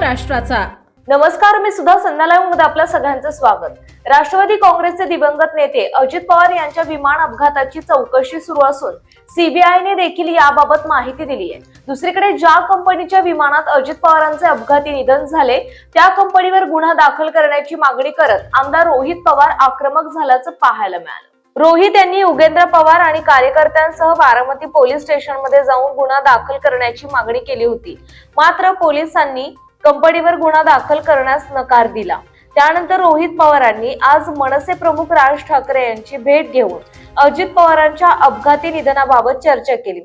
महाराष्ट्राचा। नमस्कार, मी सुद्धा संध्यालाईव्हमध्ये आपल्या सगळ्यांचं स्वागत। राष्ट्रवादी काँग्रेसचे दिवंगत नेते अजित पवार यांच्या विमान अपघाताची चौकशी सुरू असून सीबीआयने देखील याबाबत माहिती दिली आहे। दुसरीकडे ज्या कंपनीच्या विमानात अजित पवारांचे अपघाती निधन झाले त्या कंपनीवर गुन्हा दाखल करण्याची मागणी करत आमदार रोहित पवार आक्रमक झाल्याचं पाहायला मिळालं। रोहित यांनी युगेंद्र पवार आणि कार्यकर्त्यांसह बारामती पोलीस स्टेशनमध्ये जाऊन गुन्हा दाखल करण्याची मागणी केली होती, मात्र पोलिसांनी कंपनीवर गुन्हा दाखल करण्यास नकार दिला। त्यानंतर रोहित पवारांनी आज मनसे प्रमुख राज ठाकरे यांची भेट घेऊन अजित पवारांच्या अपघाती निधनाबाबत चर्चा केली।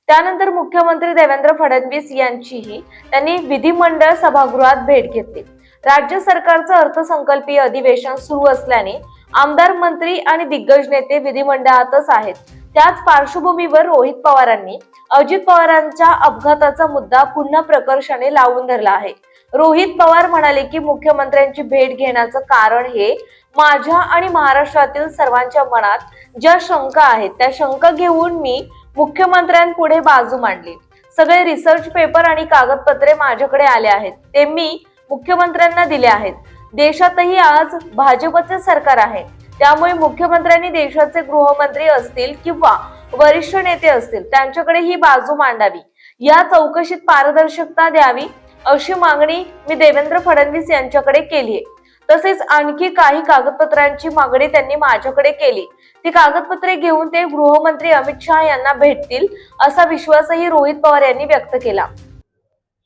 त्यानंतर मुख्यमंत्री देवेंद्र फडणवीस यांचीही त्यांनी विधिमंडळ सभागृहात भेट घेतली। राज्य सरकारचं अर्थसंकल्पीय अधिवेशन सुरू असल्याने आमदार, मंत्री आणि दिग्गज नेते विधिमंडळातच आहेत। त्याच पार्श्वभूमीवर रोहित पवारांनी अजित पवारांच्या अपघाताचा मुद्दा पुन्हा प्रकर्षाने लावून धरला आहे। रोहित पवार म्हणाले की मुख्यमंत्र्यांची भेट घेण्याचं कारण हे माझ्या आणि महाराष्ट्रातील सर्वांच्या मनात ज्या शंका आहेत त्या शंका घेऊन मी मुख्यमंत्र्यांपुढे बाजू मांडली। सगळे रिसर्च पेपर आणि कागदपत्रे माझ्याकडे आले आहेत, ते मी मुख्यमंत्र्यांना दिले आहेत। देशातही आज भाजपचे सरकार आहे, त्यामुळे मुख्यमंत्र्यांनी देशाचे गृहमंत्री असतील किंवा वरिष्ठ नेते असतील त्यांच्याकडे ही बाजू मांडावी, या चौकशीत पारदर्शकता द्यावी अशी मागणी मी देवेंद्र फडणवीस यांच्याकडे केली आहे। तसेच आणखी काही कागदपत्रांची मागणी त्यांनी माझ्याकडे केली, ती कागदपत्रे घेऊन ते गृहमंत्री अमित शहा यांना भेटतील असा विश्वासही रोहित पवार यांनी व्यक्त केला।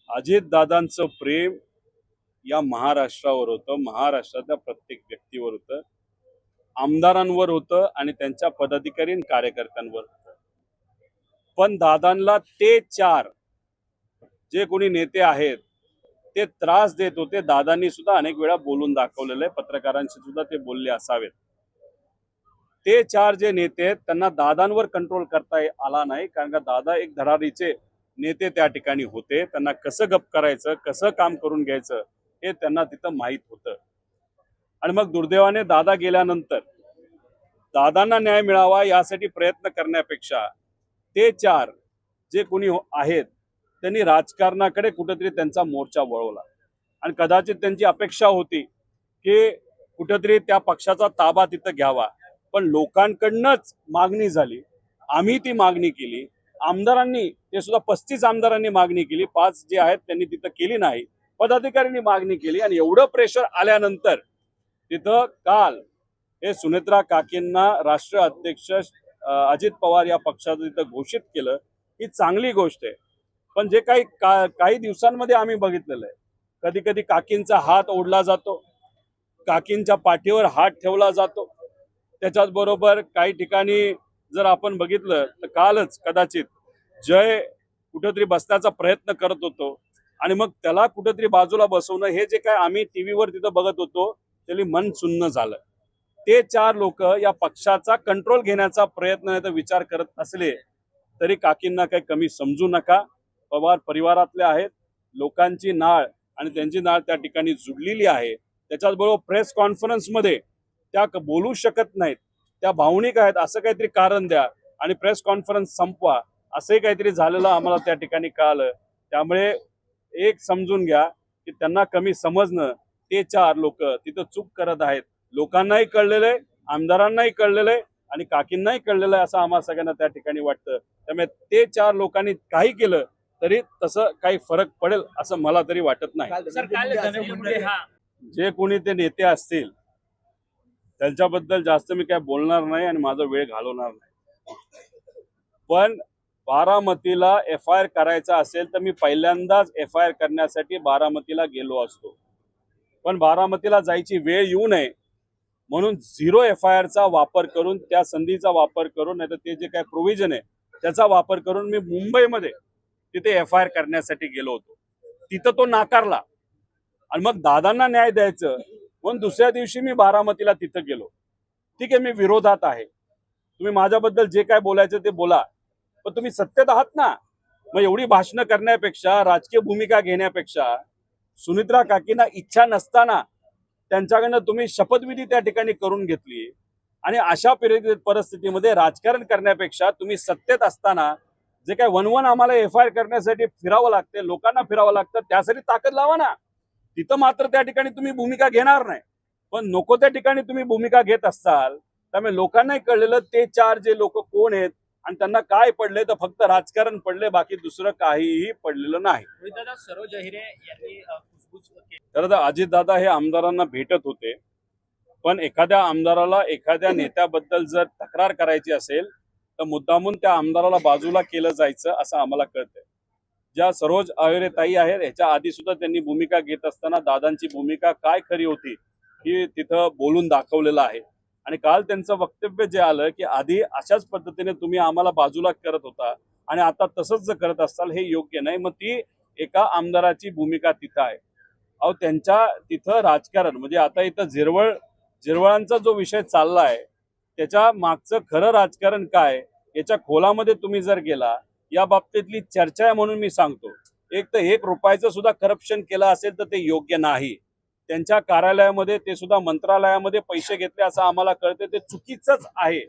अजित दादांचं प्रेम या महाराष्ट्रावर होतं, महाराष्ट्रातल्या प्रत्येक व्यक्तीवर होतं, आमदारांवर होतं आणि त्यांच्या पदाधिकारी आणि कार्यकर्त्यांवर होतं। पण दादांना ते चार जे कोणी नेते आहेत ते त्रास देत होते। दादांनी सुद्धा अनेक वेळा बोलून दाखवलेलं आहे, पत्रकारांशी सुद्धा ते बोलले असावेत। ते चार जे नेते आहेत त्यांना दादांवर कंट्रोल करता आला नाही, कारण का दादा एक धडाडीचे नेते त्या ठिकाणी होते। त्यांना कसं गप करायचं, कसं काम करून घ्यायचं हे त्यांना तिथं माहीत होतं। आणि मग दुर्दैवाने दादा गेल्यानंतर दादांना न्याय मिळावा यासाठी प्रयत्न करण्यापेक्षा ते चार जे कोणी आहेत त्यांनी राजकारणाकडे कुठेतरी त्यांचा मोर्चा वळवला आणि कदाचित त्यांची अपेक्षा होती की कुठेतरी त्या पक्षाचा ताबा तिथं घ्यावा। पण लोकांकडनंच मागणी झाली, आम्ही ती मागणी केली, आमदारांनी ते सुद्धा 35 आमदारांनी मागणी केली, 5 जे आहेत त्यांनी तिथं केली नाही, पदाधिकाऱ्यांनी मागणी केली। आणि एवढं प्रेशर आल्यानंतर तिथं काल हे सुनेत्रा काकींना राष्ट्रीय अध्यक्ष अजित पवार या पक्षाचं तिथं घोषित केलं, ही चांगली गोष्ट आहे। पण जे काही दिवसांमध्ये आम्ही बघितलेलं आहे, कधी कधी काकींचा हात ओढला जातो, काकींच्या पाठीवर हात ठेवला जातो। त्याच्याच बरोबर काही ठिकाणी जर आपण बघितलं तर कालच कदाचित जय कुठेतरी बसण्याचा प्रयत्न करत होतो आणि मग त्याला कुठेतरी बाजूला बसवणं, हे जे काय आम्ही टीव्हीवर तिथं बघत होतो त्याला मन सुन्न झालं। ते चार लोक या पक्षाचा कंट्रोल घेण्याचा प्रयत्न नाही तर विचार करत असले तरी काकींना काही कमी समजू नका। पवार परिवारातले आहेत, लोकांची नाळ आणि त्यांची नाळ त्या ठिकाणी जुडलेली आहे। त्याच्याच बरोबर प्रेस कॉन्फरन्समध्ये त्या बोलू शकत नाहीत, त्या भावनिक आहेत, असं काहीतरी कारण द्या आणि प्रेस कॉन्फरन्स संपवा, असंही काहीतरी झालेलं आम्हाला त्या ठिकाणी कळालं। त्यामुळे एक समजून घ्या की त्यांना कमी समजणं, ते चार लोक तिथं चूक करत आहेत। लोकांनाही कळलेलं आहे, आमदारांनाही कळलेलं आहे आणि काकींनाही कळलेलं आहे असं आम्हाला सगळ्यांना त्या ठिकाणी वाटतं। त्यामुळे ते चार लोकांनी काही केलं तरी तसं काही फरक पडेल असं मला तरी वाटत नाही। जे कोणी ते नेते असतील त्यांच्याबद्दल जास्त मी काय बोलणार नाही आणि माझा वेळ घालवणार नाही। पण बारामतीला FIR करायचा असेल तर मी पहिल्यांदाच FIR करण्यासाठी बारामतीला गेलो असतो, पण बारामतीला जायची वेळ येऊ नये म्हणून 0 FIRचा वापर करून, त्या संधीचा वापर करून, नाही तर ते जे काय प्रोव्हिजन आहे त्याचा वापर करून मी मुंबईमध्ये तिथे FIR करण्यासाठी गेलो होतो। तिथं तो नाकारला आणि मग दादांना न्याय द्यायचं म्हणून दुसऱ्या दिवशी मी बारामतीला तिथं गेलो। ठीक आहे, मी विरोधात आहे, तुम्ही माझ्याबद्दल जे काय बोलायचं ते बोला, पण तुम्ही सत्तेत आहात ना। मग एवढी भाषणं करण्यापेक्षा, राजकीय भूमिका घेण्यापेक्षा, सुनेत्रा काकींना इच्छा नसताना त्यांच्याकडनं तुम्ही शपथविधी त्या ठिकाणी करून घेतली आणि अशा परिस्थितीमध्ये राजकारण करण्यापेक्षा तुम्ही सत्तेत असताना जे काय वन आम्हाला FIR करण्यासाठी फिरावं लागते, लोकांना फिरावं लागतं, त्यासाठी ताकद लावा ना। तिथं मात्र त्या ठिकाणी तुम्ही भूमिका घेणार नाही, पण नको त्या ठिकाणी तुम्ही भूमिका घेत असताल. त्यामुळे लोकांनाही कळलेलं ते 4 जे लोक कोण आहेत आणि त्यांना काय पडले, तर फक्त राजकारण पडले, बाकी दुसरं काहीही पडलेलं नाही. रोहितदादा सरोज अहिरे यांनी कुसबुस केली. खरं तर अजितदादा हे आमदारांना भेटत होते, पण एखाद्या आमदाराला एखाद्या नेत्याबद्दल जर तक्रार करायची असेल तर मुद्दामून त्या आमदाराला बाजूला केलं जायचं असं आम्हाला कळतंय. ज्या सरोज अहिरे ताई आहेत ह्याच्या आधी सुद्धा त्यांनी भूमिका घेत असताना दादांची भूमिका काय खरी होती ही तिथं बोलून दाखवलेलं आहे. आणि काल त्यांचं वक्तव्य जे आलं की आधी अशाच पद्धतीने तुम्ही आम्हाला बाजूला करत होता आणि आता तसंच जर करत असाल हे योग्य नाही. मग ती एका आमदाराची भूमिका तिथं आहे. अहो त्यांच्या तिथं राजकारण म्हणजे आता इथं झिरवळांचा जो विषय चाललाय त्याच्या मागचं खरं राजकारण काय याच्या खोलामध्ये तुम्ही जर गेला, या बाबतीतली चर्चा आहे म्हणून मी सांगतो. एक तर 1 रुपयाचं सुद्धा करप्शन केलं असेल तर ते योग्य नाही. त्यांच्या कार्यालयामध्ये ते सुद्धा मंत्रालयामध्ये पैसे घेतले असं आम्हाला कळते, ते चुकीचंच आहे.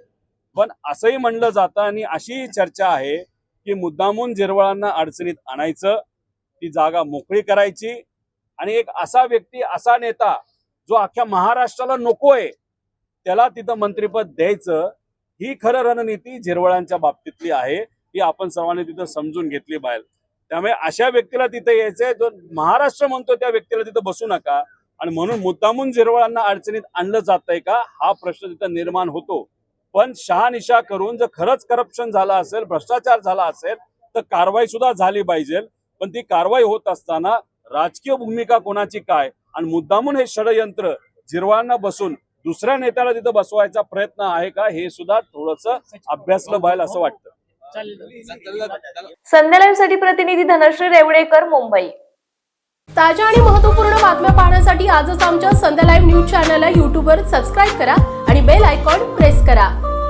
पण असंही म्हणलं जातं आणि अशी चर्चा आहे की मुद्दामून झिरवळांना अडचणीत आणायचं, ती जागा मोकळी करायची आणि एक असा व्यक्ती असा नेता जो अख्ख्या महाराष्ट्राला नकोय त्याला तिथं मंत्रिपद द्यायचं, ही खरं रणनीती झिरवळांच्या बाबतीतली आहे. ही आपण सर्वांनी तिथं समजून घेतली पाहिजे. त्यामुळे अशा व्यक्तीला तिथे यायचंय जो महाराष्ट्र म्हणतो त्या व्यक्तीला तिथं बसू नका. आणि म्हणून मुद्दामून झिरवळांना अडचणीत आणलं जातंय का हा प्रश्न तिथं निर्माण होतो. पण शहानिशा करून जर खरंच करप्शन झालं असेल, भ्रष्टाचार झाला असेल तर कारवाई सुद्धा झाली पाहिजे. पण ती कारवाई होत असताना राजकीय भूमिका कोणाची काय आणि मुद्दामून हे षडयंत्र झिरवळांना बसून दुसऱ्या नेत्याला तिथं बसवायचा प्रयत्न आहे का हे सुद्धा थोडंसं अभ्यासलं पाहिजे असं वाटतं. संध्या लाईव्ह साठी प्रतिनिधी धनश्री रेवडेकर, मुंबई. ताज्या आणि महत्त्वपूर्ण बातम्या पाहण्यासाठी आजच आमच्या संध्या लाईव्ह न्यूज चॅनलला YouTubeवर सबस्क्राईब करा आणि बेल आयकॉन प्रेस करा.